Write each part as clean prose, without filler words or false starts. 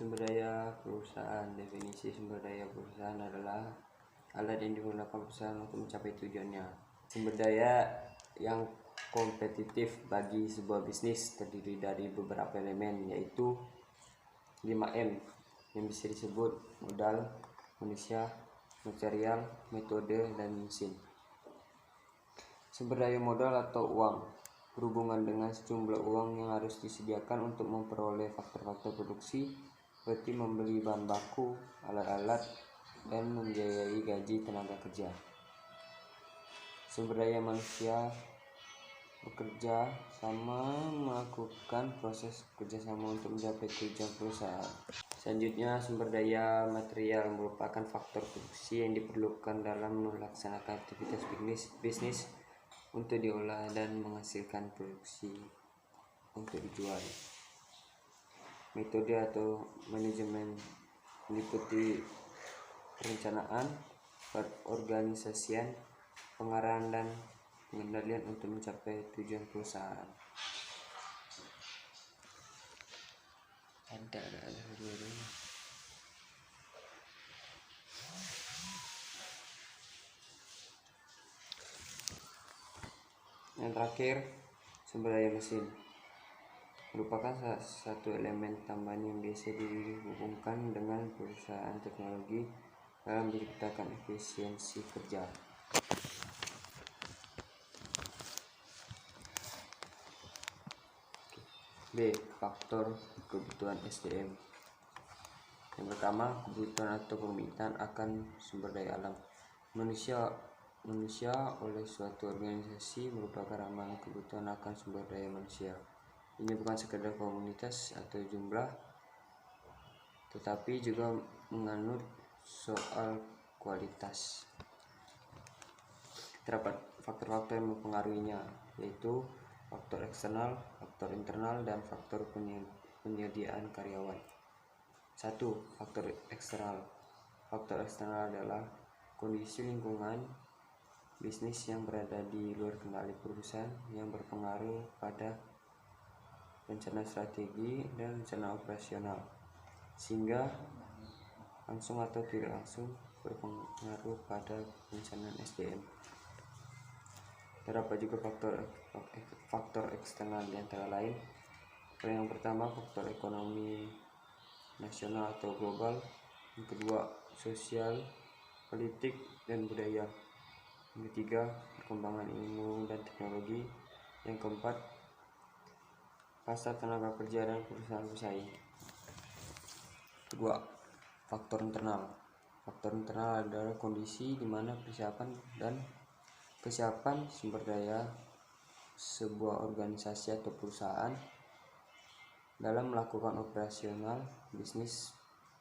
Sumber daya perusahaan. Definisi sumber daya perusahaan adalah alat yang digunakan perusahaan untuk mencapai tujuannya. Sumber daya yang kompetitif bagi sebuah bisnis terdiri dari beberapa elemen, yaitu 5M yang bisa disebut modal, manusia, material, metode, dan mesin. Sumber daya modal atau uang berhubungan dengan sejumlah uang yang harus disediakan untuk memperoleh faktor-faktor produksi, seperti membeli bahan baku, alat-alat, dan membiayai gaji tenaga kerja. Sumber daya manusia bekerja sama, melakukan proses kerjasama untuk mencapai tujuan perusahaan. Selanjutnya, sumber daya material merupakan faktor produksi yang diperlukan dalam melaksanakan aktivitas bisnis untuk diolah dan menghasilkan produksi untuk dijual. Metode atau manajemen meliputi perencanaan, perorganisasian, pengarahan, dan pengendalian untuk mencapai tujuan perusahaan. Ada dua-duanya. Yang terakhir, sumber daya mesin merupakan salah satu elemen tambahan yang biasa dihubungkan dengan perusahaan teknologi dalam menciptakan efisiensi kerja. B. Faktor kebutuhan SDM. Yang pertama, kebutuhan atau permintaan akan sumber daya alam. Manusia oleh suatu organisasi merupakan ramalan kebutuhan akan sumber daya manusia. Ini bukan sekedar komunitas atau jumlah, tetapi juga menganut soal kualitas. Terdapat faktor-faktor yang mempengaruhinya, yaitu faktor eksternal, faktor internal, dan faktor penyediaan karyawan. 1. Faktor eksternal. Faktor eksternal adalah kondisi lingkungan bisnis yang berada di luar kendali perusahaan yang berpengaruh pada rencana strategi dan rencana operasional, sehingga langsung atau tidak langsung berpengaruh pada perencanaan SDM. Terdapat juga faktor eksternal di antara lain. Yang pertama, faktor ekonomi nasional atau global. Yang kedua, sosial, politik, dan budaya. Yang ketiga, perkembangan ilmu dan teknologi. Yang keempat, pasar tenaga kerja dan perusahaan bersaing. Kedua, faktor internal. Faktor internal adalah kondisi di mana kesiapan sumber daya sebuah organisasi atau perusahaan dalam melakukan operasional bisnis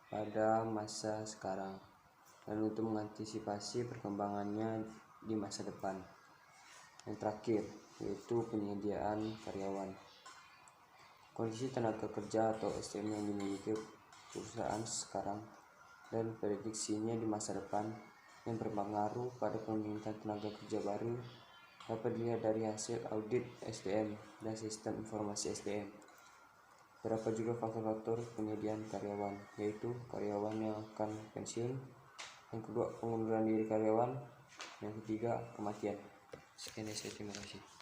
pada masa sekarang dan untuk mengantisipasi perkembangannya di masa depan. Yang terakhir, yaitu penyediaan karyawan. Kondisi tenaga kerja atau SDM yang dimiliki perusahaan sekarang dan prediksinya di masa depan yang berpengaruh pada permintaan tenaga kerja baru dapat dilihat dari hasil audit SDM dan sistem informasi SDM. Terdapat juga faktor-faktor penyediaan karyawan, yaitu karyawan yang akan pensiun. Yang kedua, pengunduran diri karyawan. Yang ketiga, kematian. Sekian dari saya, terima kasih.